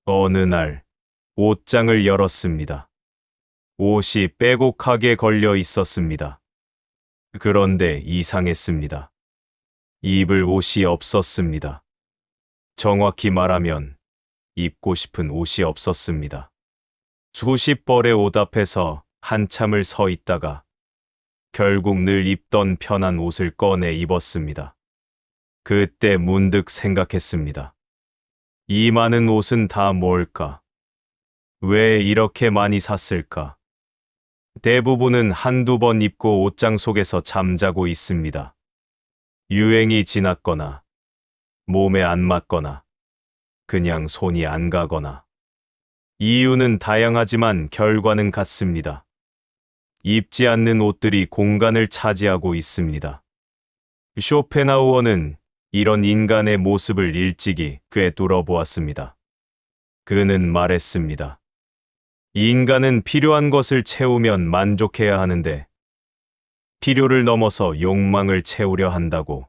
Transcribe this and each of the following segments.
어느 날 옷장을 열었습니다. 옷이 빼곡하게 걸려 있었습니다. 그런데 이상했습니다. 입을 옷이 없었습니다. 정확히 말하면 입고 싶은 옷이 없었습니다. 수십 벌의 옷 앞에서 한참을 서 있다가 결국 늘 입던 편한 옷을 꺼내 입었습니다. 그때 문득 생각했습니다. 이 많은 옷은 다 뭘까? 왜 이렇게 많이 샀을까? 대부분은 한두 번 입고 옷장 속에서 잠자고 있습니다. 유행이 지났거나, 몸에 안 맞거나, 그냥 손이 안 가거나. 이유는 다양하지만 결과는 같습니다. 입지 않는 옷들이 공간을 차지하고 있습니다. 쇼펜하우어는 이런 인간의 모습을 일찍이 꿰뚫어 보았습니다. 그는 말했습니다. 인간은 필요한 것을 채우면 만족해야 하는데 필요를 넘어서 욕망을 채우려 한다고.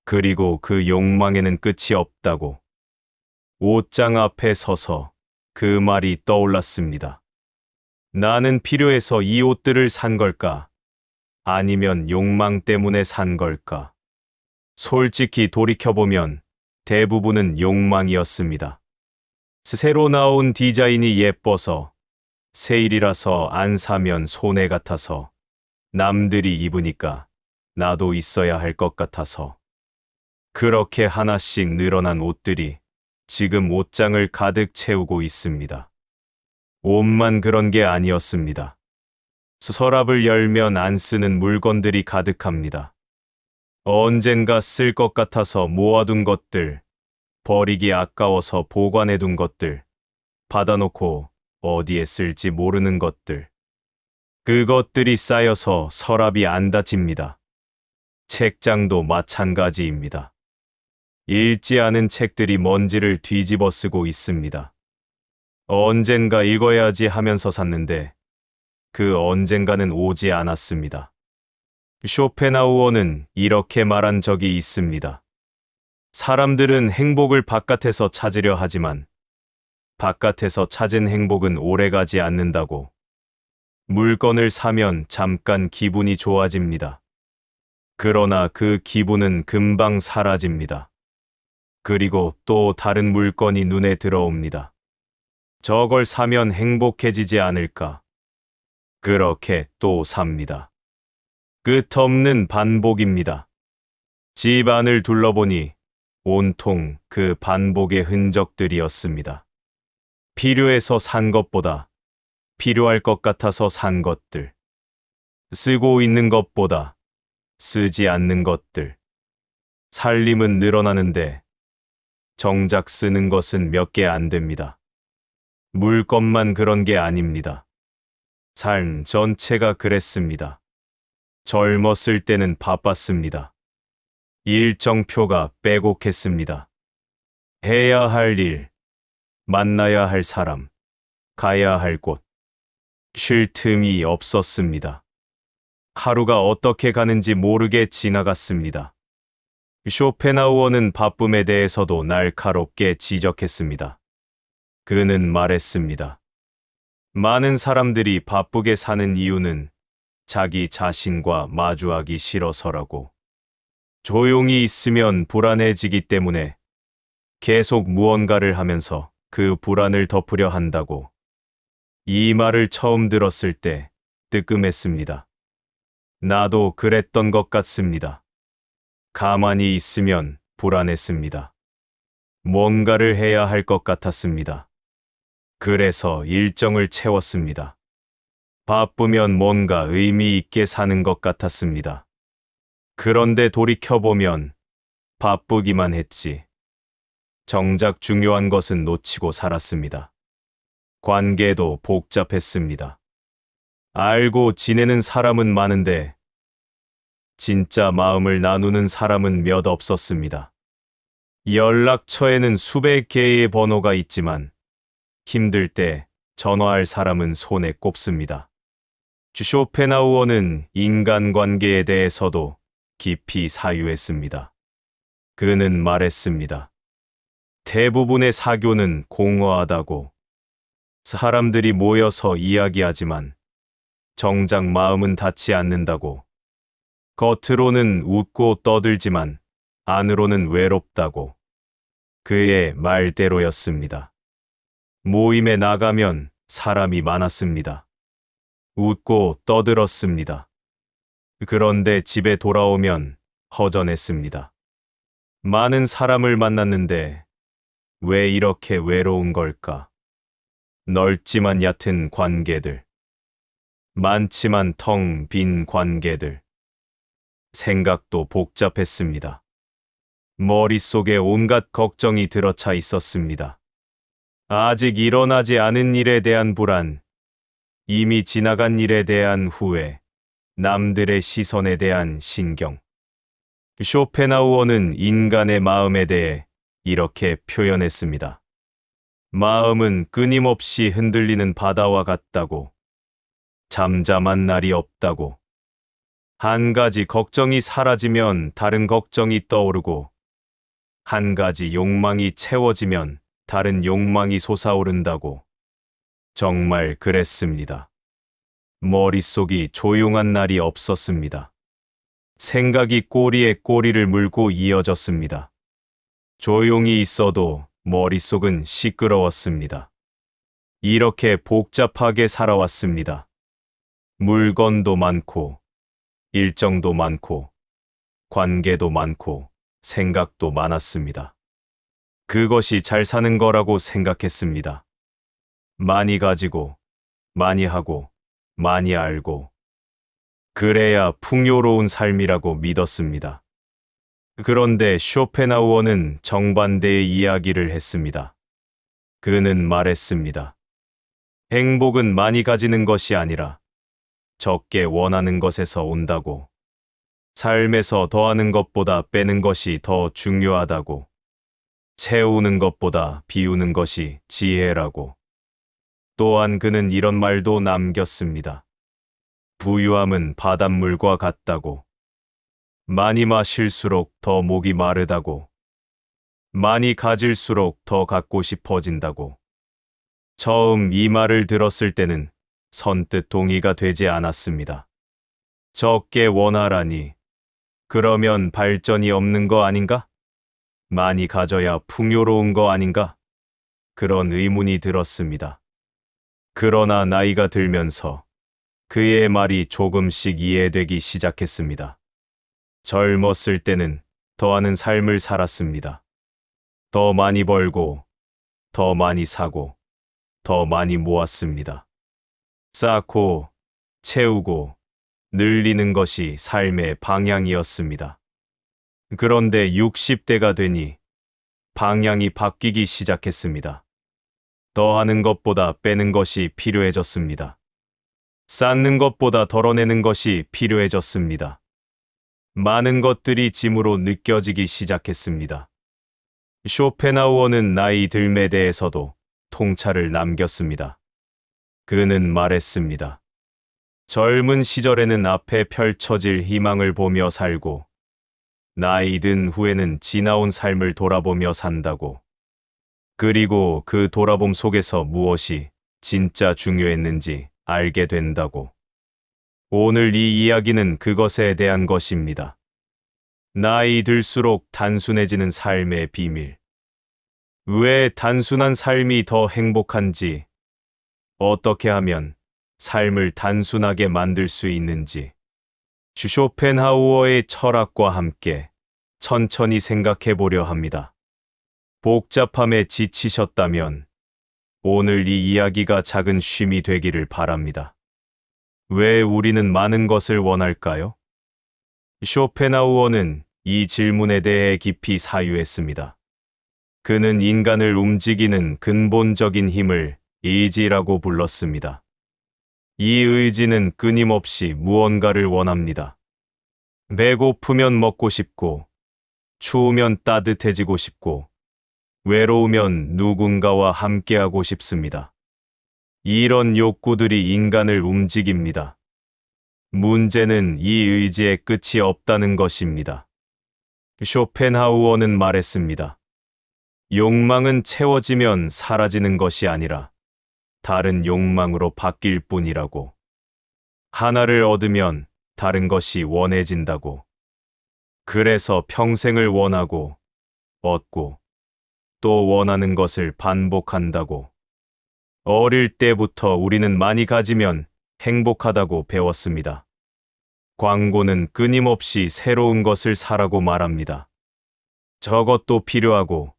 그리고 그 욕망에는 끝이 없다고. 옷장 앞에 서서 그 말이 떠올랐습니다. 나는 필요해서 이 옷들을 산 걸까? 아니면 욕망 때문에 산 걸까? 솔직히 돌이켜보면 대부분은 욕망이었습니다. 새로 나온 디자인이 예뻐서, 세일이라서 안 사면 손해 같아서, 남들이 입으니까 나도 있어야 할 것 같아서. 그렇게 하나씩 늘어난 옷들이 지금 옷장을 가득 채우고 있습니다. 옷만 그런 게 아니었습니다. 서랍을 열면 안 쓰는 물건들이 가득합니다. 언젠가 쓸 것 같아서 모아둔 것들, 버리기 아까워서 보관해둔 것들, 받아놓고 어디에 쓸지 모르는 것들. 그것들이 쌓여서 서랍이 안 닫힙니다. 책장도 마찬가지입니다. 읽지 않은 책들이 먼지를 뒤집어 쓰고 있습니다. 언젠가 읽어야지 하면서 샀는데 그 언젠가는 오지 않았습니다. 쇼펜하우어는 이렇게 말한 적이 있습니다. 사람들은 행복을 바깥에서 찾으려 하지만 바깥에서 찾은 행복은 오래가지 않는다고. 물건을 사면 잠깐 기분이 좋아집니다. 그러나 그 기분은 금방 사라집니다. 그리고 또 다른 물건이 눈에 들어옵니다. 저걸 사면 행복해지지 않을까? 그렇게 또 삽니다. 끝없는 반복입니다. 집 안을 둘러보니 온통 그 반복의 흔적들이었습니다. 필요해서 산 것보다 필요할 것 같아서 산 것들. 쓰고 있는 것보다 쓰지 않는 것들. 살림은 늘어나는데 정작 쓰는 것은 몇 개 안 됩니다. 물건만 그런 게 아닙니다. 삶 전체가 그랬습니다. 젊었을 때는 바빴습니다. 일정표가 빼곡했습니다. 해야 할 일, 만나야 할 사람, 가야 할 곳. 쉴 틈이 없었습니다. 하루가 어떻게 가는지 모르게 지나갔습니다. 쇼펜하우어는 바쁨에 대해서도 날카롭게 지적했습니다. 그는 말했습니다. 많은 사람들이 바쁘게 사는 이유는 자기 자신과 마주하기 싫어서라고. 조용히 있으면 불안해지기 때문에 계속 무언가를 하면서 그 불안을 덮으려 한다고. 이 말을 처음 들었을 때 뜨끔했습니다. 나도 그랬던 것 같습니다. 가만히 있으면 불안했습니다. 뭔가를 해야 할 것 같았습니다. 그래서 일정을 채웠습니다. 바쁘면 뭔가 의미 있게 사는 것 같았습니다. 그런데 돌이켜보면 바쁘기만 했지. 정작 중요한 것은 놓치고 살았습니다. 관계도 복잡했습니다. 알고 지내는 사람은 많은데 진짜 마음을 나누는 사람은 몇 없었습니다. 연락처에는 수백 개의 번호가 있지만 힘들 때 전화할 사람은 손에 꼽습니다. 쇼펜하우어는 인간관계에 대해서도 깊이 사유했습니다. 그는 말했습니다. 대부분의 사교는 공허하다고. 사람들이 모여서 이야기하지만 정작 마음은 닿지 않는다고. 겉으로는 웃고 떠들지만 안으로는 외롭다고. 그의 말대로였습니다. 모임에 나가면 사람이 많았습니다. 웃고 떠들었습니다. 그런데 집에 돌아오면 허전했습니다. 많은 사람을 만났는데 왜 이렇게 외로운 걸까? 넓지만 얕은 관계들. 많지만 텅 빈 관계들. 생각도 복잡했습니다. 머릿속에 온갖 걱정이 들어차 있었습니다. 아직 일어나지 않은 일에 대한 불안, 이미 지나간 일에 대한 후회, 남들의 시선에 대한 신경. 쇼펜하우어는 인간의 마음에 대해 이렇게 표현했습니다. 마음은 끊임없이 흔들리는 바다와 같다고. 잠잠한 날이 없다고. 한 가지 걱정이 사라지면 다른 걱정이 떠오르고, 한 가지 욕망이 채워지면 다른 욕망이 솟아오른다고. 정말 그랬습니다. 머릿속이 조용한 날이 없었습니다. 생각이 꼬리에 꼬리를 물고 이어졌습니다. 조용히 있어도 머릿속은 시끄러웠습니다. 이렇게 복잡하게 살아왔습니다. 물건도 많고, 일정도 많고, 관계도 많고, 생각도 많았습니다. 그것이 잘 사는 거라고 생각했습니다. 많이 가지고, 많이 하고, 많이 알고. 그래야 풍요로운 삶이라고 믿었습니다. 그런데 쇼펜하우어는 정반대의 이야기를 했습니다. 그는 말했습니다. 행복은 많이 가지는 것이 아니라 적게 원하는 것에서 온다고. 삶에서 더하는 것보다 빼는 것이 더 중요하다고. 채우는 것보다 비우는 것이 지혜라고. 또한 그는 이런 말도 남겼습니다. 부유함은 바닷물과 같다고. 많이 마실수록 더 목이 마르다고. 많이 가질수록 더 갖고 싶어진다고. 처음 이 말을 들었을 때는 선뜻 동의가 되지 않았습니다. 적게 원하라니. 그러면 발전이 없는 거 아닌가? 많이 가져야 풍요로운 거 아닌가? 그런 의문이 들었습니다. 그러나 나이가 들면서 그의 말이 조금씩 이해되기 시작했습니다. 젊었을 때는 더하는 삶을 살았습니다. 더 많이 벌고, 더 많이 사고, 더 많이 모았습니다. 쌓고, 채우고, 늘리는 것이 삶의 방향이었습니다. 그런데 60대가 되니 방향이 바뀌기 시작했습니다. 더하는 것보다 빼는 것이 필요해졌습니다. 쌓는 것보다 덜어내는 것이 필요해졌습니다. 많은 것들이 짐으로 느껴지기 시작했습니다. 쇼펜하우어는 나이 들매 대해서도 통찰을 남겼습니다. 그는 말했습니다. 젊은 시절에는 앞에 펼쳐질 희망을 보며 살고, 나이 든 후에는 지나온 삶을 돌아보며 산다고. 그리고 그 돌아봄 속에서 무엇이 진짜 중요했는지 알게 된다고. 오늘 이 이야기는 그것에 대한 것입니다. 나이 들수록 단순해지는 삶의 비밀. 왜 단순한 삶이 더 행복한지, 어떻게 하면 삶을 단순하게 만들 수 있는지, 쇼펜하우어의 철학과 함께 천천히 생각해 보려 합니다. 복잡함에 지치셨다면 오늘 이 이야기가 작은 쉼이 되기를 바랍니다. 왜 우리는 많은 것을 원할까요? 쇼펜하우어는 이 질문에 대해 깊이 사유했습니다. 그는 인간을 움직이는 근본적인 힘을 의지라고 불렀습니다. 이 의지는 끊임없이 무언가를 원합니다. 배고프면 먹고 싶고, 추우면 따뜻해지고 싶고, 외로우면 누군가와 함께하고 싶습니다. 이런 욕구들이 인간을 움직입니다. 문제는 이 의지의 끝이 없다는 것입니다. 쇼펜하우어는 말했습니다. 욕망은 채워지면 사라지는 것이 아니라 다른 욕망으로 바뀔 뿐이라고. 하나를 얻으면 다른 것이 원해진다고. 그래서 평생을 원하고 얻고 또 원하는 것을 반복한다고. 어릴 때부터 우리는 많이 가지면 행복하다고 배웠습니다. 광고는 끊임없이 새로운 것을 사라고 말합니다. 저것도 필요하고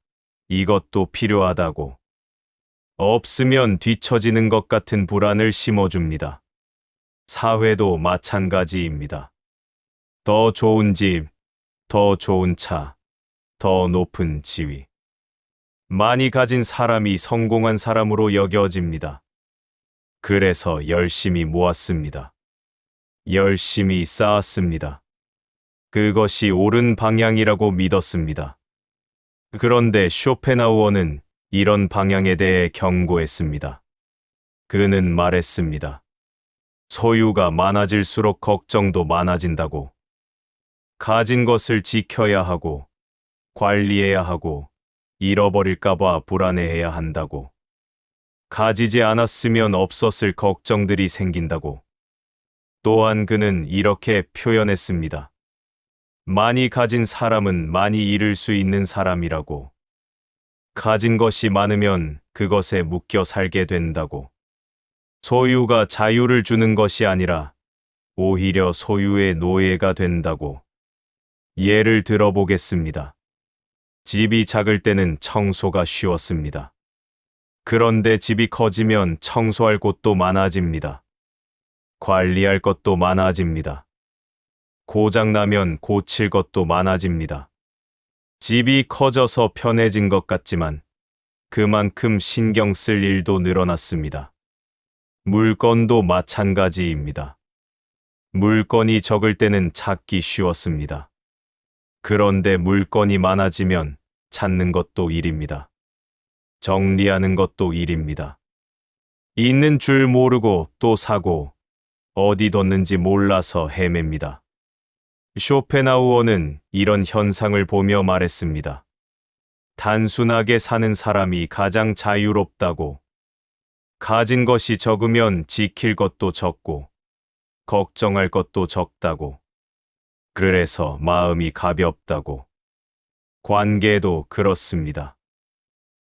이것도 필요하다고. 없으면 뒤처지는 것 같은 불안을 심어줍니다. 사회도 마찬가지입니다. 더 좋은 집, 더 좋은 차, 더 높은 지위. 많이 가진 사람이 성공한 사람으로 여겨집니다. 그래서 열심히 모았습니다. 열심히 쌓았습니다. 그것이 옳은 방향이라고 믿었습니다. 그런데 쇼펜하우어는 이런 방향에 대해 경고했습니다. 그는 말했습니다. 소유가 많아질수록 걱정도 많아진다고. 가진 것을 지켜야 하고, 관리해야 하고, 잃어버릴까봐 불안해해야 한다고. 가지지 않았으면 없었을 걱정들이 생긴다고. 또한 그는 이렇게 표현했습니다. 많이 가진 사람은 많이 잃을 수 있는 사람이라고. 가진 것이 많으면 그것에 묶여 살게 된다고. 소유가 자유를 주는 것이 아니라 오히려 소유의 노예가 된다고. 예를 들어보겠습니다. 집이 작을 때는 청소가 쉬웠습니다. 그런데 집이 커지면 청소할 곳도 많아집니다. 관리할 것도 많아집니다. 고장나면 고칠 것도 많아집니다. 집이 커져서 편해진 것 같지만 그만큼 신경 쓸 일도 늘어났습니다. 물건도 마찬가지입니다. 물건이 적을 때는 찾기 쉬웠습니다. 그런데 물건이 많아지면 찾는 것도 일입니다. 정리하는 것도 일입니다. 있는 줄 모르고 또 사고 어디 뒀는지 몰라서 헤맵니다. 쇼펜하우어는 이런 현상을 보며 말했습니다. 단순하게 사는 사람이 가장 자유롭다고. 가진 것이 적으면 지킬 것도 적고 걱정할 것도 적다고. 그래서 마음이 가볍다고. 관계도 그렇습니다.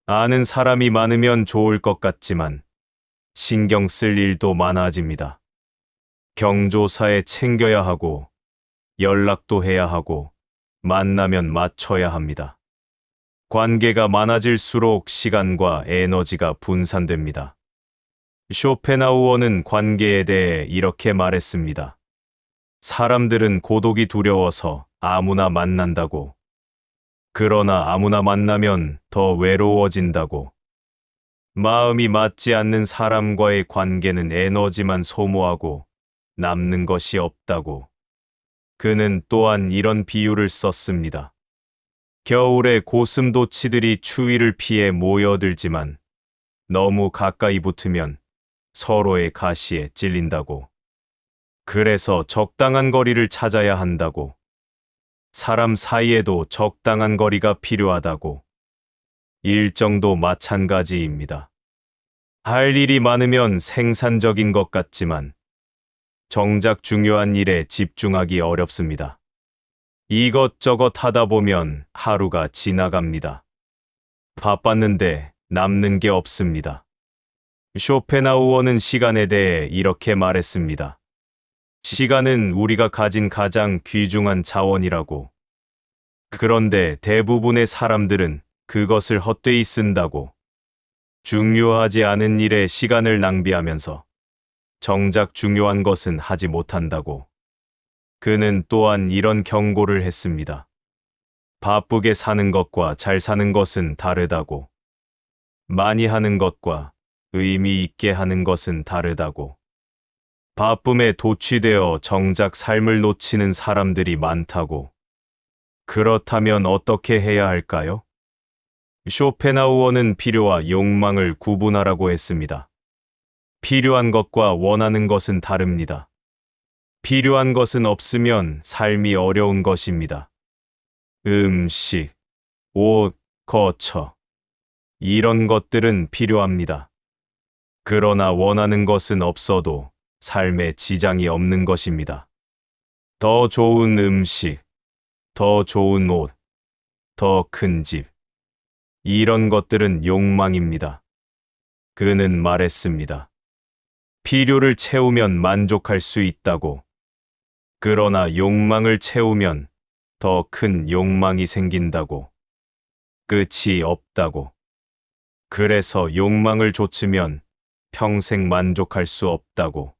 아는 사람이 많으면 좋을 것 같지만 신경 쓸 일도 많아집니다. 경조사에 챙겨야 하고 연락도 해야 하고 만나면 맞춰야 합니다. 관계가 많아질수록 시간과 에너지가 분산됩니다. 쇼펜하우어는 관계에 대해 이렇게 말했습니다. 사람들은 고독이 두려워서 아무나 만난다고. 그러나 아무나 만나면 더 외로워진다고. 마음이 맞지 않는 사람과의 관계는 에너지만 소모하고 남는 것이 없다고. 그는 또한 이런 비유를 썼습니다. 겨울에 고슴도치들이 추위를 피해 모여들지만 너무 가까이 붙으면 서로의 가시에 찔린다고. 그래서 적당한 거리를 찾아야 한다고. 사람 사이에도 적당한 거리가 필요하다고. 일정도 마찬가지입니다. 할 일이 많으면 생산적인 것 같지만 정작 중요한 일에 집중하기 어렵습니다. 이것저것 하다 보면 하루가 지나갑니다. 바빴는데 남는 게 없습니다. 쇼펜하우어는 시간에 대해 이렇게 말했습니다. 시간은 우리가 가진 가장 귀중한 자원이라고. 그런데 대부분의 사람들은 그것을 헛되이 쓴다고. 중요하지 않은 일에 시간을 낭비하면서 정작 중요한 것은 하지 못한다고. 그는 또한 이런 경고를 했습니다. 바쁘게 사는 것과 잘 사는 것은 다르다고. 많이 하는 것과 의미 있게 하는 것은 다르다고. 바쁨에 도취되어 정작 삶을 놓치는 사람들이 많다고. 그렇다면 어떻게 해야 할까요? 쇼펜하우어는 필요와 욕망을 구분하라고 했습니다. 필요한 것과 원하는 것은 다릅니다. 필요한 것은 없으면 삶이 어려운 것입니다. 음식, 옷, 거처, 이런 것들은 필요합니다. 그러나 원하는 것은 없어도 삶에 지장이 없는 것입니다. 더 좋은 음식, 더 좋은 옷, 더 큰 집. 이런 것들은 욕망입니다. 그는 말했습니다. 필요를 채우면 만족할 수 있다고. 그러나 욕망을 채우면 더 큰 욕망이 생긴다고. 끝이 없다고. 그래서 욕망을 좇으면 평생 만족할 수 없다고.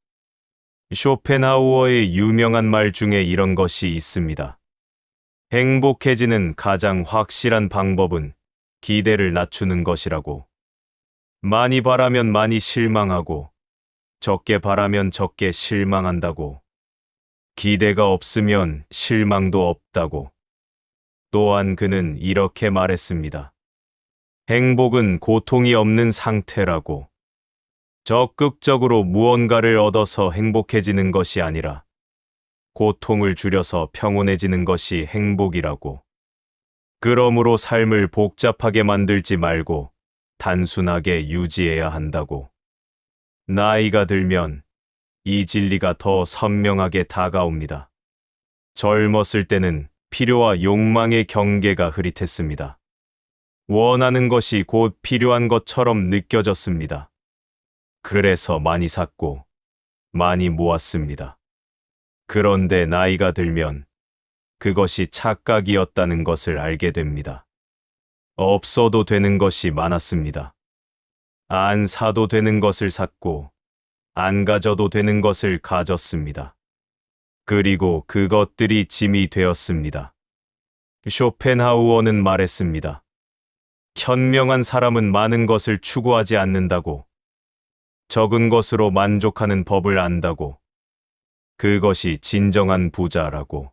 쇼펜하우어의 유명한 말 중에 이런 것이 있습니다. 행복해지는 가장 확실한 방법은 기대를 낮추는 것이라고. 많이 바라면 많이 실망하고, 적게 바라면 적게 실망한다고. 기대가 없으면 실망도 없다고. 또한 그는 이렇게 말했습니다. 행복은 고통이 없는 상태라고. 적극적으로 무언가를 얻어서 행복해지는 것이 아니라 고통을 줄여서 평온해지는 것이 행복이라고. 그러므로 삶을 복잡하게 만들지 말고 단순하게 유지해야 한다고. 나이가 들면 이 진리가 더 선명하게 다가옵니다. 젊었을 때는 필요와 욕망의 경계가 흐릿했습니다. 원하는 것이 곧 필요한 것처럼 느껴졌습니다. 그래서 많이 샀고 많이 모았습니다. 그런데 나이가 들면 그것이 착각이었다는 것을 알게 됩니다. 없어도 되는 것이 많았습니다. 안 사도 되는 것을 샀고 안 가져도 되는 것을 가졌습니다. 그리고 그것들이 짐이 되었습니다. 쇼펜하우어는 말했습니다. 현명한 사람은 많은 것을 추구하지 않는다고. 적은 것으로 만족하는 법을 안다고. 그것이 진정한 부자라고.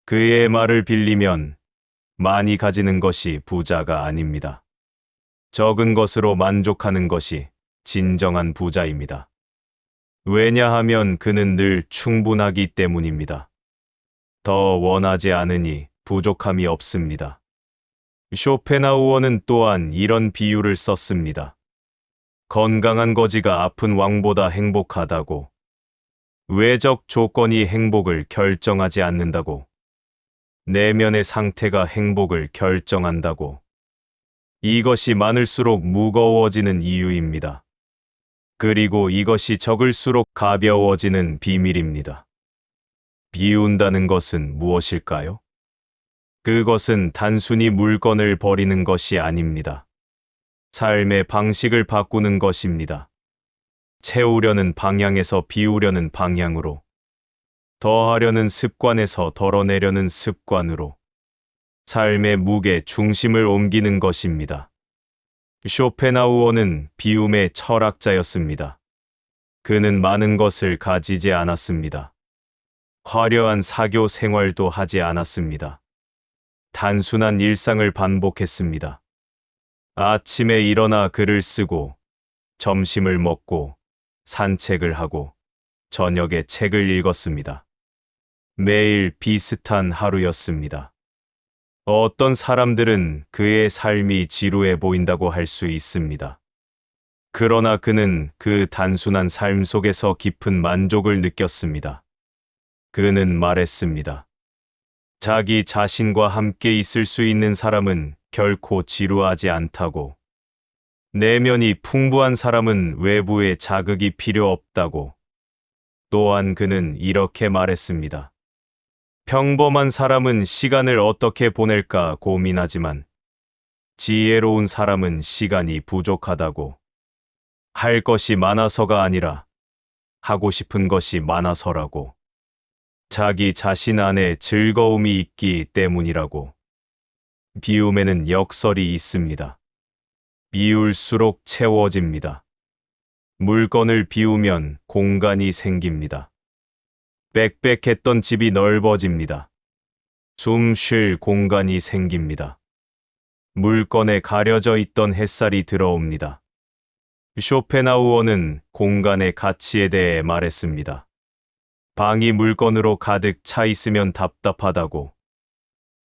그의 말을 빌리면 많이 가지는 것이 부자가 아닙니다. 적은 것으로 만족하는 것이 진정한 부자입니다. 왜냐하면 그는 늘 충분하기 때문입니다. 더 원하지 않으니 부족함이 없습니다. 쇼펜하우어는 또한 이런 비유를 썼습니다. 건강한 거지가 아픈 왕보다 행복하다고. 외적 조건이 행복을 결정하지 않는다고. 내면의 상태가 행복을 결정한다고. 이것이 많을수록 무거워지는 이유입니다. 그리고 이것이 적을수록 가벼워지는 비밀입니다. 비운다는 것은 무엇일까요? 그것은 단순히 물건을 버리는 것이 아닙니다. 삶의 방식을 바꾸는 것입니다. 채우려는 방향에서 비우려는 방향으로, 더하려는 습관에서 덜어내려는 습관으로, 삶의 무게 중심을 옮기는 것입니다. 쇼펜하우어는 비움의 철학자였습니다. 그는 많은 것을 가지지 않았습니다. 화려한 사교 생활도 하지 않았습니다. 단순한 일상을 반복했습니다. 아침에 일어나 글을 쓰고, 점심을 먹고, 산책을 하고, 저녁에 책을 읽었습니다. 매일 비슷한 하루였습니다. 어떤 사람들은 그의 삶이 지루해 보인다고 할 수 있습니다. 그러나 그는 그 단순한 삶 속에서 깊은 만족을 느꼈습니다. 그는 말했습니다. 자기 자신과 함께 있을 수 있는 사람은 결코 지루하지 않다고. 내면이 풍부한 사람은 외부의 자극이 필요 없다고. 또한 그는 이렇게 말했습니다. 평범한 사람은 시간을 어떻게 보낼까 고민하지만 지혜로운 사람은 시간이 부족하다고. 할 것이 많아서가 아니라 하고 싶은 것이 많아서라고. 자기 자신 안에 즐거움이 있기 때문이라고. 비움에는 역설이 있습니다. 비울수록 채워집니다. 물건을 비우면 공간이 생깁니다. 빽빽했던 집이 넓어집니다. 숨 쉴 공간이 생깁니다. 물건에 가려져 있던 햇살이 들어옵니다. 쇼펜하우어는 공간의 가치에 대해 말했습니다. 방이 물건으로 가득 차 있으면 답답하다고.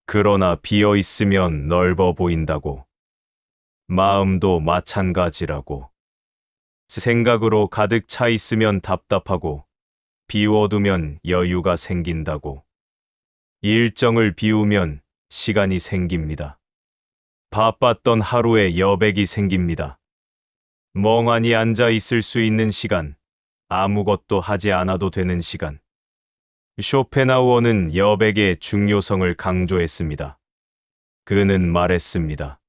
그러나 비어 있으면 넓어 보인다고. 마음도 마찬가지라고. 생각으로 가득 차 있으면 답답하고 비워두면 여유가 생긴다고. 일정을 비우면 시간이 생깁니다. 바빴던 하루에 여백이 생깁니다. 멍하니 앉아 있을 수 있는 시간, 아무것도 하지 않아도 되는 시간. 쇼펜하우어는 여백의 중요성을 강조했습니다. 그는 말했습니다.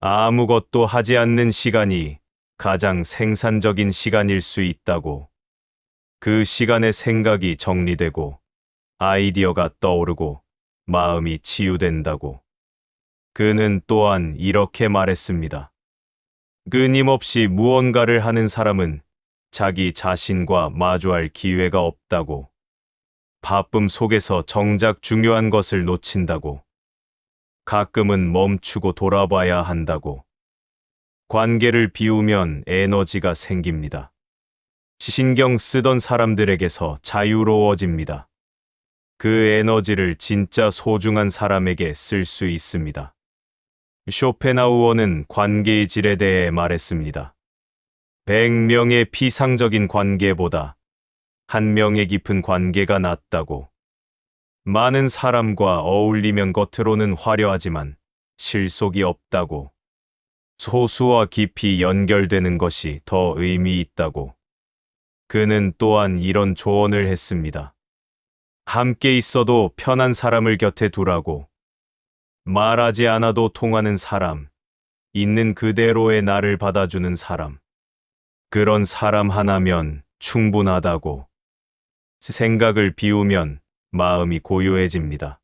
아무것도 하지 않는 시간이 가장 생산적인 시간일 수 있다고. 그 시간에 생각이 정리되고 아이디어가 떠오르고 마음이 치유된다고. 그는 또한 이렇게 말했습니다. 끊임없이 무언가를 하는 사람은 자기 자신과 마주할 기회가 없다고. 바쁨 속에서 정작 중요한 것을 놓친다고. 가끔은 멈추고 돌아봐야 한다고. 관계를 비우면 에너지가 생깁니다. 신경 쓰던 사람들에게서 자유로워집니다. 그 에너지를 진짜 소중한 사람에게 쓸 수 있습니다. 쇼펜하우어는 관계의 질에 대해 말했습니다. 100명의 피상적인 관계보다 1명의 깊은 관계가 낫다고. 많은 사람과 어울리면 겉으로는 화려하지만 실속이 없다고. 소수와 깊이 연결되는 것이 더 의미 있다고. 그는 또한 이런 조언을 했습니다. 함께 있어도 편한 사람을 곁에 두라고. 말하지 않아도 통하는 사람, 있는 그대로의 나를 받아주는 사람. 그런 사람 하나면 충분하다고. 생각을 비우면 마음이 고요해집니다.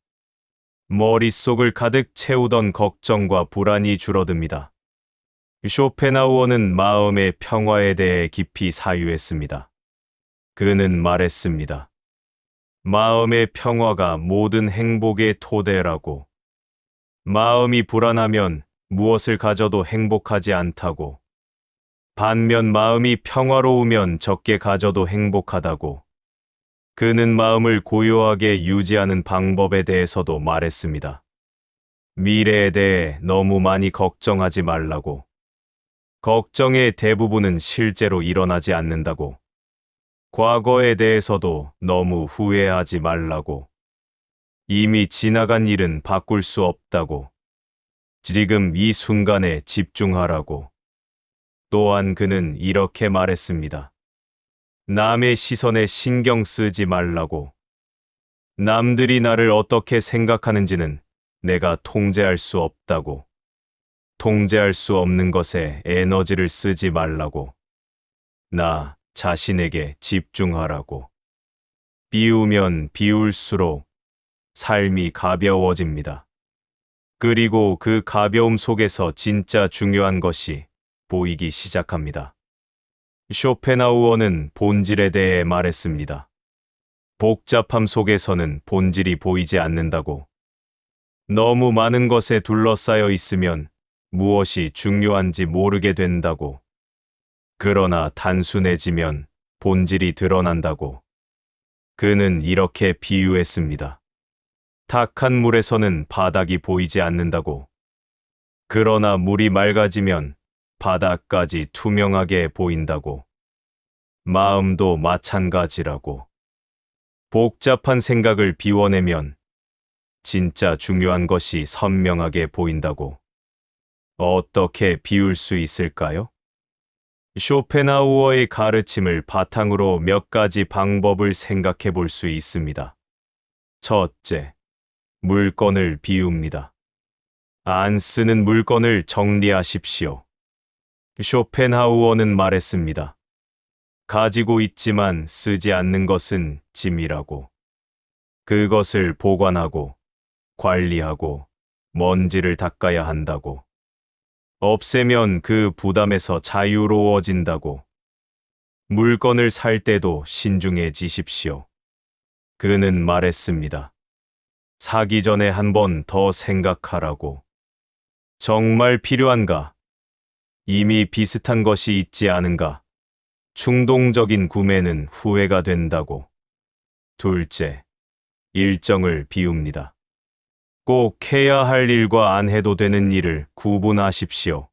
머릿속을 가득 채우던 걱정과 불안이 줄어듭니다. 쇼펜하우어는 마음의 평화에 대해 깊이 사유했습니다. 그는 말했습니다. 마음의 평화가 모든 행복의 토대라고. 마음이 불안하면 무엇을 가져도 행복하지 않다고. 반면 마음이 평화로우면 적게 가져도 행복하다고. 그는 마음을 고요하게 유지하는 방법에 대해서도 말했습니다. 미래에 대해 너무 많이 걱정하지 말라고. 걱정의 대부분은 실제로 일어나지 않는다고. 과거에 대해서도 너무 후회하지 말라고. 이미 지나간 일은 바꿀 수 없다고. 지금 이 순간에 집중하라고. 또한 그는 이렇게 말했습니다. 남의 시선에 신경 쓰지 말라고. 남들이 나를 어떻게 생각하는지는 내가 통제할 수 없다고. 통제할 수 없는 것에 에너지를 쓰지 말라고. 나 자신에게 집중하라고. 비우면 비울수록 삶이 가벼워집니다. 그리고 그 가벼움 속에서 진짜 중요한 것이 보이기 시작합니다. 쇼펜하우어는 본질에 대해 말했습니다. 복잡함 속에서는 본질이 보이지 않는다고. 너무 많은 것에 둘러싸여 있으면 무엇이 중요한지 모르게 된다고. 그러나 단순해지면 본질이 드러난다고. 그는 이렇게 비유했습니다. 탁한 물에서는 바닥이 보이지 않는다고. 그러나 물이 맑아지면 바닥까지 투명하게 보인다고. 마음도 마찬가지라고. 복잡한 생각을 비워내면 진짜 중요한 것이 선명하게 보인다고. 어떻게 비울 수 있을까요? 쇼펜하우어의 가르침을 바탕으로 몇 가지 방법을 생각해 볼 수 있습니다. 첫째, 물건을 비웁니다. 안 쓰는 물건을 정리하십시오. 쇼펜하우어는 말했습니다. 가지고 있지만 쓰지 않는 것은 짐이라고. 그것을 보관하고 관리하고 먼지를 닦아야 한다고. 없애면 그 부담에서 자유로워진다고. 물건을 살 때도 신중해지십시오. 그는 말했습니다. 사기 전에 한 번 더 생각하라고. 정말 필요한가? 이미 비슷한 것이 있지 않은가? 충동적인 구매는 후회가 된다고. 둘째, 일정을 비웁니다. 꼭 해야 할 일과 안 해도 되는 일을 구분하십시오.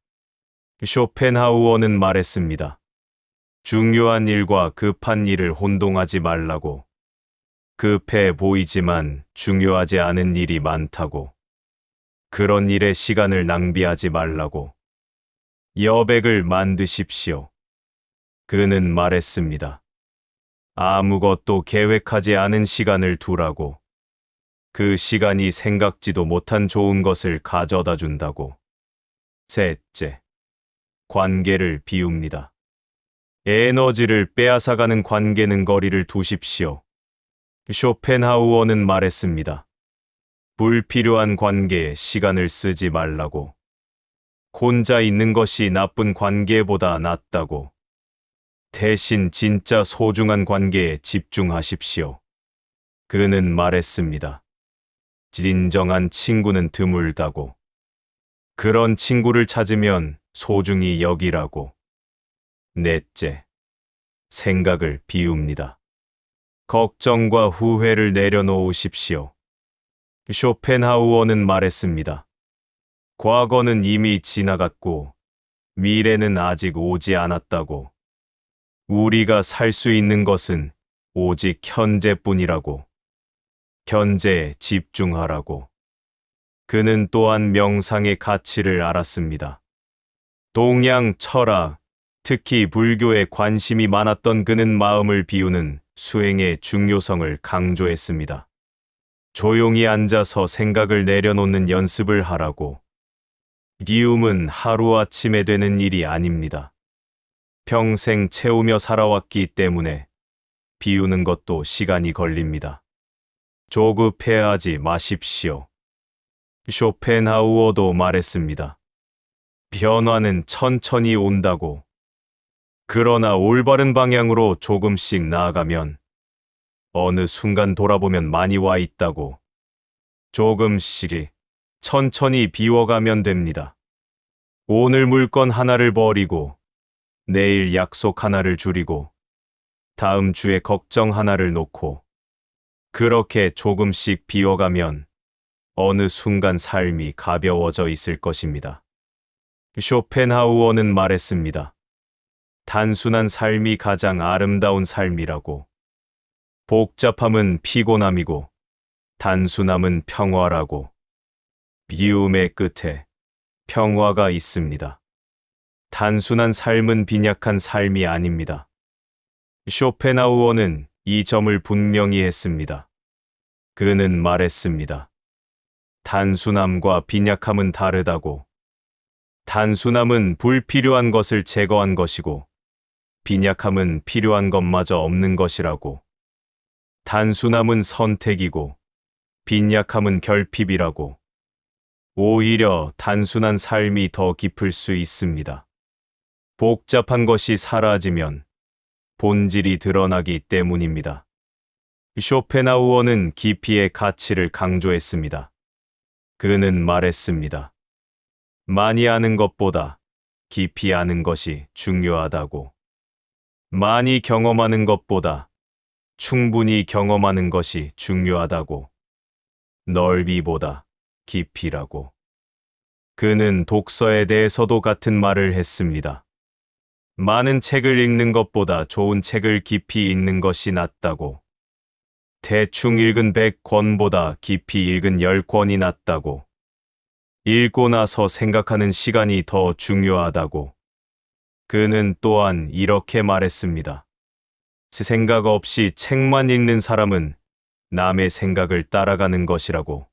쇼펜하우어는 말했습니다. 중요한 일과 급한 일을 혼동하지 말라고. 급해 보이지만 중요하지 않은 일이 많다고. 그런 일에 시간을 낭비하지 말라고. 여백을 만드십시오. 그는 말했습니다. 아무것도 계획하지 않은 시간을 두라고. 그 시간이 생각지도 못한 좋은 것을 가져다 준다고. 셋째, 관계를 비웁니다. 에너지를 빼앗아가는 관계는 거리를 두십시오. 쇼펜하우어는 말했습니다. 불필요한 관계에 시간을 쓰지 말라고. 혼자 있는 것이 나쁜 관계보다 낫다고. 대신 진짜 소중한 관계에 집중하십시오. 그는 말했습니다. 진정한 친구는 드물다고. 그런 친구를 찾으면 소중히 여기라고. 넷째, 생각을 비웁니다. 걱정과 후회를 내려놓으십시오. 쇼펜하우어는 말했습니다. 과거는 이미 지나갔고 미래는 아직 오지 않았다고. 우리가 살 수 있는 것은 오직 현재뿐이라고. 현재에 집중하라고. 그는 또한 명상의 가치를 알았습니다. 동양 철학, 특히 불교에 관심이 많았던 그는 마음을 비우는 수행의 중요성을 강조했습니다. 조용히 앉아서 생각을 내려놓는 연습을 하라고. 비움은 하루아침에 되는 일이 아닙니다. 평생 채우며 살아왔기 때문에 비우는 것도 시간이 걸립니다. 조급해하지 마십시오. 쇼펜하우어도 말했습니다. 변화는 천천히 온다고. 그러나 올바른 방향으로 조금씩 나아가면 어느 순간 돌아보면 많이 와 있다고. 조금씩 천천히 비워가면 됩니다. 오늘 물건 하나를 버리고 내일 약속 하나를 줄이고 다음 주에 걱정 하나를 놓고 그렇게 조금씩 비워가면 어느 순간 삶이 가벼워져 있을 것입니다. 쇼펜하우어는 말했습니다. 단순한 삶이 가장 아름다운 삶이라고. 복잡함은 피곤함이고 단순함은 평화라고. 비움의 끝에 평화가 있습니다. 단순한 삶은 빈약한 삶이 아닙니다. 쇼펜하우어는 이 점을 분명히 했습니다. 그는 말했습니다. 단순함과 빈약함은 다르다고. 단순함은 불필요한 것을 제거한 것이고 빈약함은 필요한 것마저 없는 것이라고. 단순함은 선택이고 빈약함은 결핍이라고. 오히려 단순한 삶이 더 깊을 수 있습니다. 복잡한 것이 사라지면 본질이 드러나기 때문입니다. 쇼펜하우어는 깊이의 가치를 강조했습니다. 그는 말했습니다. 많이 아는 것보다 깊이 아는 것이 중요하다고. 많이 경험하는 것보다 충분히 경험하는 것이 중요하다고. 넓이보다 깊이라고. 그는 독서에 대해서도 같은 말을 했습니다. 많은 책을 읽는 것보다 좋은 책을 깊이 읽는 것이 낫다고. 대충 읽은 100권보다 깊이 읽은 10권이 낫다고. 읽고 나서 생각하는 시간이 더 중요하다고. 그는 또한 이렇게 말했습니다. 생각 없이 책만 읽는 사람은 남의 생각을 따라가는 것이라고.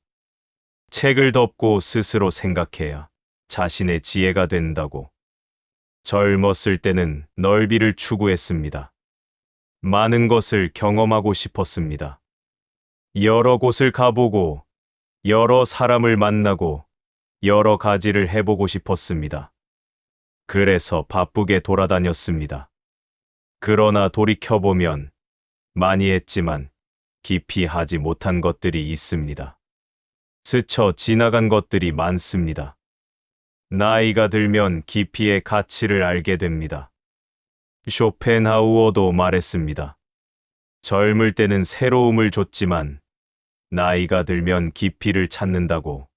책을 덮고 스스로 생각해야 자신의 지혜가 된다고. 젊었을 때는 넓이를 추구했습니다. 많은 것을 경험하고 싶었습니다. 여러 곳을 가보고 여러 사람을 만나고 여러 가지를 해보고 싶었습니다. 그래서 바쁘게 돌아다녔습니다. 그러나 돌이켜보면 많이 했지만 깊이 하지 못한 것들이 있습니다. 스쳐 지나간 것들이 많습니다. 나이가 들면 깊이의 가치를 알게 됩니다. 쇼펜하우어도 말했습니다. 젊을 때는 새로움을 줬지만 나이가 들면 깊이를 찾는다고.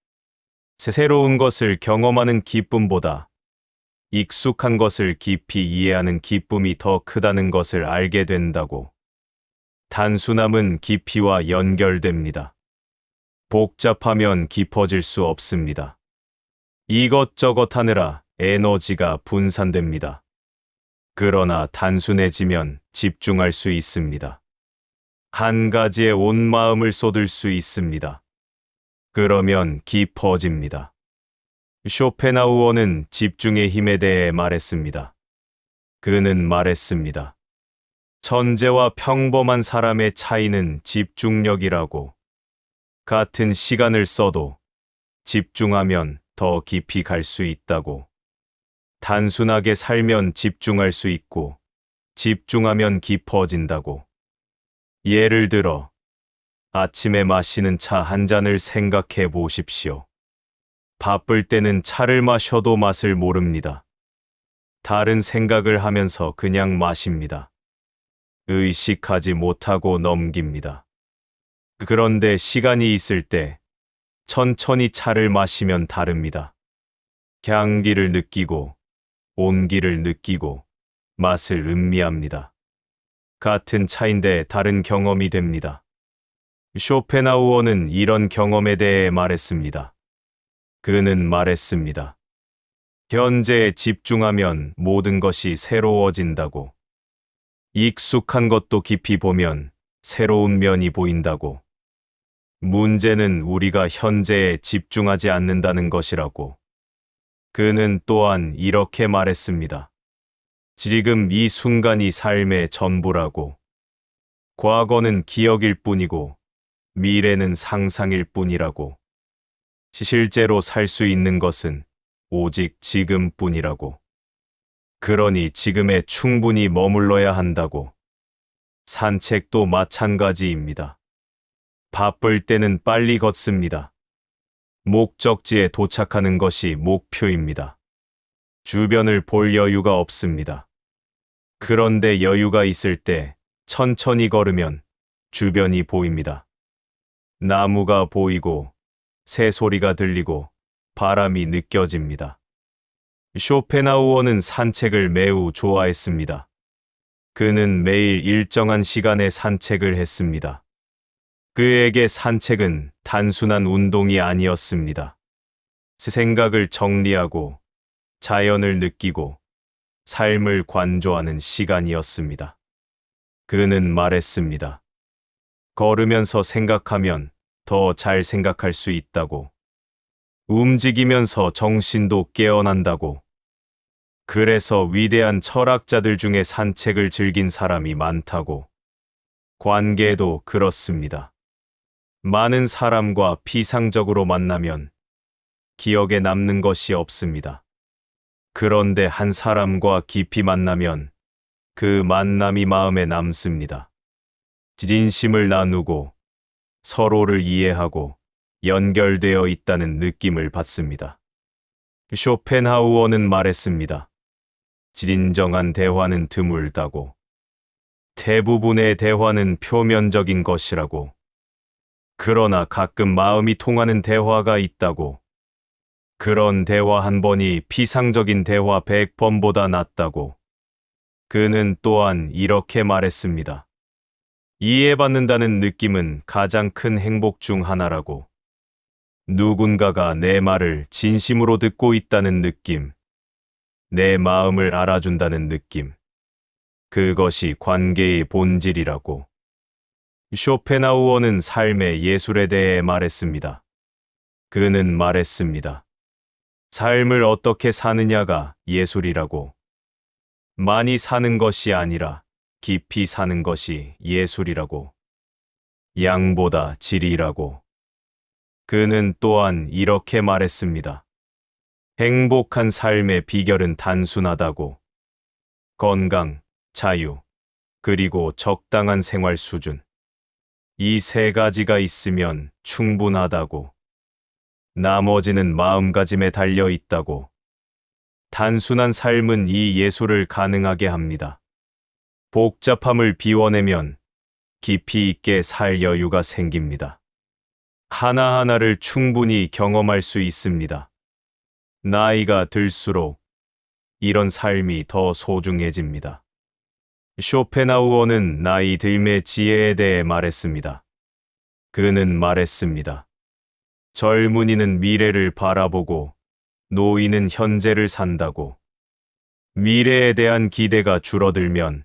새로운 것을 경험하는 기쁨보다 익숙한 것을 깊이 이해하는 기쁨이 더 크다는 것을 알게 된다고. 단순함은 깊이와 연결됩니다. 복잡하면 깊어질 수 없습니다. 이것저것 하느라 에너지가 분산됩니다. 그러나 단순해지면 집중할 수 있습니다. 한 가지에 온 마음을 쏟을 수 있습니다. 그러면 깊어집니다. 쇼펜하우어는 집중의 힘에 대해 말했습니다. 그는 말했습니다. 천재와 평범한 사람의 차이는 집중력이라고. 같은 시간을 써도 집중하면 더 깊이 갈 수 있다고. 단순하게 살면 집중할 수 있고, 집중하면 깊어진다고. 예를 들어, 아침에 마시는 차 한 잔을 생각해 보십시오. 바쁠 때는 차를 마셔도 맛을 모릅니다. 다른 생각을 하면서 그냥 마십니다. 의식하지 못하고 넘깁니다. 그런데 시간이 있을 때 천천히 차를 마시면 다릅니다. 향기를 느끼고, 온기를 느끼고, 맛을 음미합니다. 같은 차인데 다른 경험이 됩니다. 쇼펜하우어는 이런 경험에 대해 말했습니다. 그는 말했습니다. 현재에 집중하면 모든 것이 새로워진다고. 익숙한 것도 깊이 보면 새로운 면이 보인다고. 문제는 우리가 현재에 집중하지 않는다는 것이라고. 그는 또한 이렇게 말했습니다. 지금 이 순간이 삶의 전부라고. 과거는 기억일 뿐이고 미래는 상상일 뿐이라고. 실제로 살 수 있는 것은 오직 지금뿐이라고. 그러니 지금에 충분히 머물러야 한다고. 산책도 마찬가지입니다. 바쁠 때는 빨리 걷습니다. 목적지에 도착하는 것이 목표입니다. 주변을 볼 여유가 없습니다. 그런데 여유가 있을 때 천천히 걸으면 주변이 보입니다. 나무가 보이고 새소리가 들리고 바람이 느껴집니다. 쇼펜하우어는 산책을 매우 좋아했습니다. 그는 매일 일정한 시간에 산책을 했습니다. 그에게 산책은 단순한 운동이 아니었습니다. 생각을 정리하고 자연을 느끼고 삶을 관조하는 시간이었습니다. 그는 말했습니다. 걸으면서 생각하면 더 잘 생각할 수 있다고. 움직이면서 정신도 깨어난다고. 그래서 위대한 철학자들 중에 산책을 즐긴 사람이 많다고. 관계도 그렇습니다. 많은 사람과 피상적으로 만나면 기억에 남는 것이 없습니다. 그런데 한 사람과 깊이 만나면 그 만남이 마음에 남습니다. 진심을 나누고 서로를 이해하고 연결되어 있다는 느낌을 받습니다. 쇼펜하우어는 말했습니다. 진정한 대화는 드물다고. 대부분의 대화는 표면적인 것이라고. 그러나 가끔 마음이 통하는 대화가 있다고. 그런 대화 한 번이 피상적인 대화 100번보다 낫다고. 그는 또한 이렇게 말했습니다. 이해받는다는 느낌은 가장 큰 행복 중 하나라고. 누군가가 내 말을 진심으로 듣고 있다는 느낌. 내 마음을 알아준다는 느낌. 그것이 관계의 본질이라고. 쇼펜하우어는 삶의 예술에 대해 말했습니다. 그는 말했습니다. 삶을 어떻게 사느냐가 예술이라고. 많이 사는 것이 아니라 깊이 사는 것이 예술이라고. 양보다 질이라고. 그는 또한 이렇게 말했습니다. 행복한 삶의 비결은 단순하다고. 건강, 자유, 그리고 적당한 생활 수준. 이 세 가지가 있으면 충분하다고. 나머지는 마음가짐에 달려 있다고. 단순한 삶은 이 예술을 가능하게 합니다. 복잡함을 비워내면 깊이 있게 살 여유가 생깁니다. 하나하나를 충분히 경험할 수 있습니다. 나이가 들수록 이런 삶이 더 소중해집니다. 쇼펜하우어는 나이 들매 지혜에 대해 말했습니다. 그는 말했습니다. 젊은이는 미래를 바라보고 노인은 현재를 산다고. 미래에 대한 기대가 줄어들면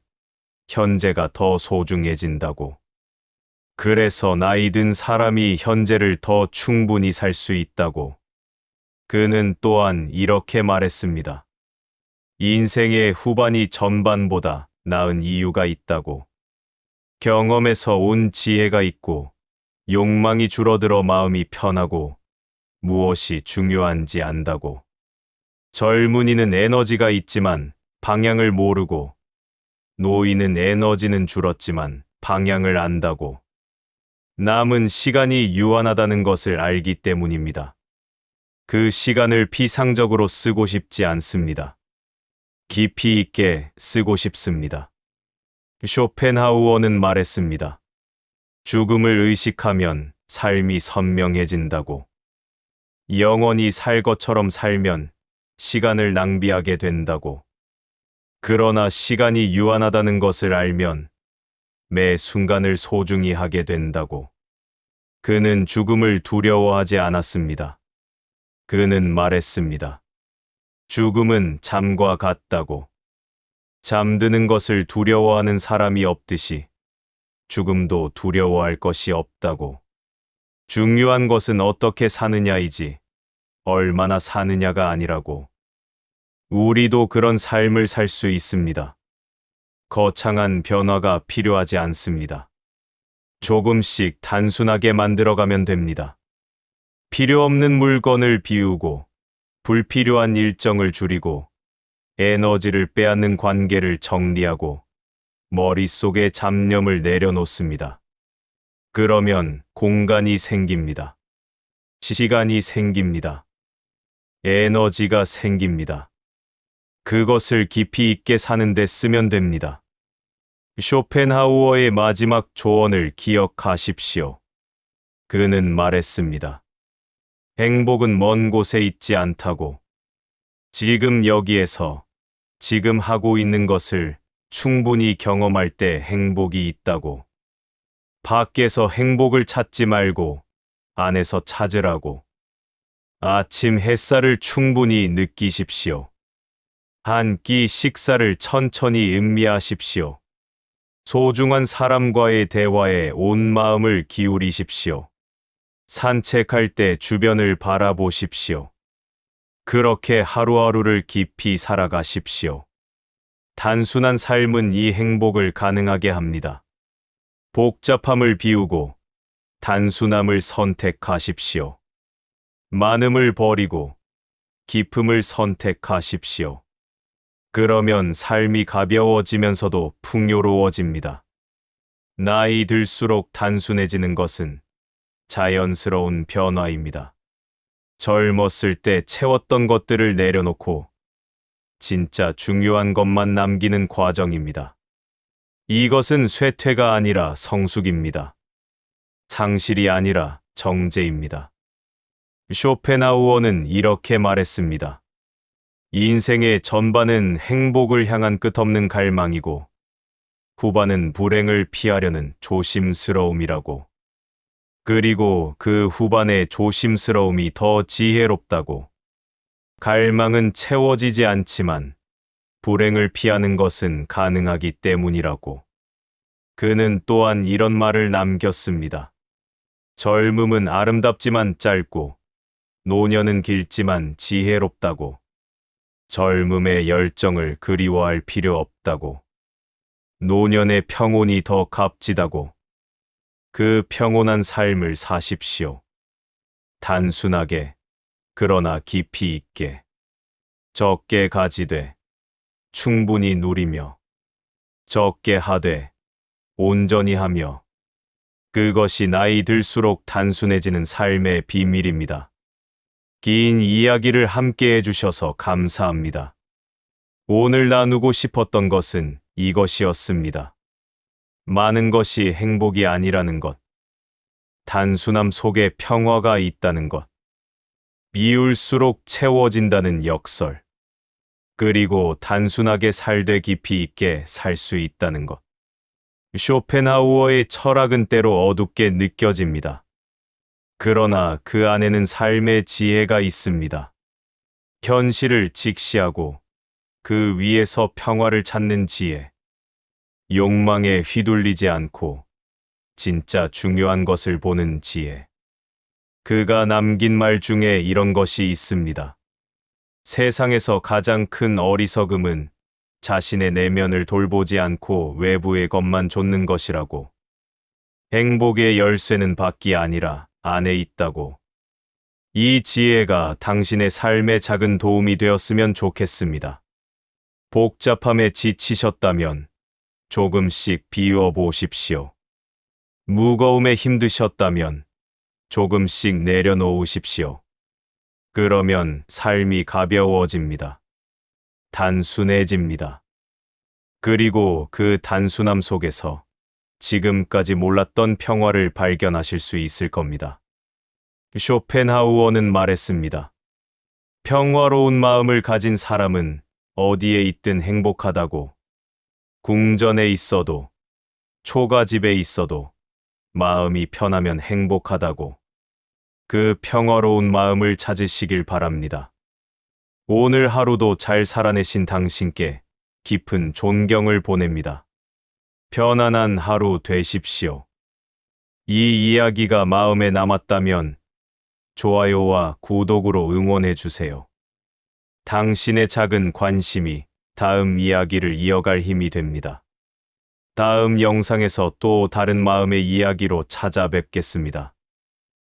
현재가 더 소중해진다고. 그래서 나이 든 사람이 현재를 더 충분히 살 수 있다고. 그는 또한 이렇게 말했습니다. 인생의 후반이 전반보다 나은 이유가 있다고. 경험에서 온 지혜가 있고 욕망이 줄어들어 마음이 편하고 무엇이 중요한지 안다고. 젊은이는 에너지가 있지만 방향을 모르고 노인은 에너지는 줄었지만 방향을 안다고. 남은 시간이 유한하다는 것을 알기 때문입니다. 그 시간을 피상적으로 쓰고 싶지 않습니다. 깊이 있게 쓰고 싶습니다. 쇼펜하우어는 말했습니다. 죽음을 의식하면 삶이 선명해진다고. 영원히 살 것처럼 살면 시간을 낭비하게 된다고. 그러나 시간이 유한하다는 것을 알면 매 순간을 소중히 하게 된다고. 그는 죽음을 두려워하지 않았습니다. 그는 말했습니다. 죽음은 잠과 같다고. 잠드는 것을 두려워하는 사람이 없듯이 죽음도 두려워할 것이 없다고. 중요한 것은 어떻게 사느냐이지 얼마나 사느냐가 아니라고. 우리도 그런 삶을 살 수 있습니다. 거창한 변화가 필요하지 않습니다. 조금씩 단순하게 만들어가면 됩니다. 필요 없는 물건을 비우고 불필요한 일정을 줄이고 에너지를 빼앗는 관계를 정리하고 머릿속의 잡념을 내려놓습니다. 그러면 공간이 생깁니다. 시간이 생깁니다. 에너지가 생깁니다. 그것을 깊이 있게 사는 데 쓰면 됩니다. 쇼펜하우어의 마지막 조언을 기억하십시오. 그는 말했습니다. 행복은 먼 곳에 있지 않다고. 지금 여기에서 지금 하고 있는 것을 충분히 경험할 때 행복이 있다고. 밖에서 행복을 찾지 말고 안에서 찾으라고. 아침 햇살을 충분히 느끼십시오. 한 끼 식사를 천천히 음미하십시오. 소중한 사람과의 대화에 온 마음을 기울이십시오. 산책할 때 주변을 바라보십시오. 그렇게 하루하루를 깊이 살아가십시오. 단순한 삶은 이 행복을 가능하게 합니다. 복잡함을 비우고 단순함을 선택하십시오. 많음을 버리고 깊음을 선택하십시오. 그러면 삶이 가벼워지면서도 풍요로워집니다. 나이 들수록 단순해지는 것은 자연스러운 변화입니다. 젊었을 때 채웠던 것들을 내려놓고 진짜 중요한 것만 남기는 과정입니다. 이것은 쇠퇴가 아니라 성숙입니다. 상실이 아니라 정제입니다. 쇼펜하우어는 이렇게 말했습니다. 인생의 전반은 행복을 향한 끝없는 갈망이고 후반은 불행을 피하려는 조심스러움이라고. 그리고 그 후반의 조심스러움이 더 지혜롭다고. 갈망은 채워지지 않지만 불행을 피하는 것은 가능하기 때문이라고. 그는 또한 이런 말을 남겼습니다. 젊음은 아름답지만 짧고 노년은 길지만 지혜롭다고. 젊음의 열정을 그리워할 필요 없다고. 노년의 평온이 더 값지다고. 그 평온한 삶을 사십시오. 단순하게, 그러나 깊이 있게. 적게 가지되 충분히 누리며 적게 하되 온전히 하며. 그것이 나이 들수록 단순해지는 삶의 비밀입니다. 긴 이야기를 함께 해주셔서 감사합니다. 오늘 나누고 싶었던 것은 이것이었습니다. 많은 것이 행복이 아니라는 것. 단순함 속에 평화가 있다는 것. 비울수록 채워진다는 역설. 그리고 단순하게 살되 깊이 있게 살 수 있다는 것. 쇼펜하우어의 철학은 때로 어둡게 느껴집니다. 그러나 그 안에는 삶의 지혜가 있습니다. 현실을 직시하고 그 위에서 평화를 찾는 지혜. 욕망에 휘둘리지 않고 진짜 중요한 것을 보는 지혜. 그가 남긴 말 중에 이런 것이 있습니다. 세상에서 가장 큰 어리석음은 자신의 내면을 돌보지 않고 외부의 것만 좇는 것이라고. 행복의 열쇠는 밖이 아니라 안에 있다고. 이 지혜가 당신의 삶에 작은 도움이 되었으면 좋겠습니다. 복잡함에 지치셨다면 조금씩 비워 보십시오. 무거움에 힘드셨다면 조금씩 내려놓으십시오. 그러면 삶이 가벼워집니다. 단순해집니다. 그리고 그 단순함 속에서 지금까지 몰랐던 평화를 발견하실 수 있을 겁니다. 쇼펜하우어는 말했습니다. 평화로운 마음을 가진 사람은 어디에 있든 행복하다고. 궁전에 있어도, 초가집에 있어도 마음이 편하면 행복하다고. 그 평화로운 마음을 찾으시길 바랍니다. 오늘 하루도 잘 살아내신 당신께 깊은 존경을 보냅니다. 편안한 하루 되십시오. 이 이야기가 마음에 남았다면 좋아요와 구독으로 응원해 주세요. 당신의 작은 관심이 다음 이야기를 이어갈 힘이 됩니다. 다음 영상에서 또 다른 마음의 이야기로 찾아뵙겠습니다.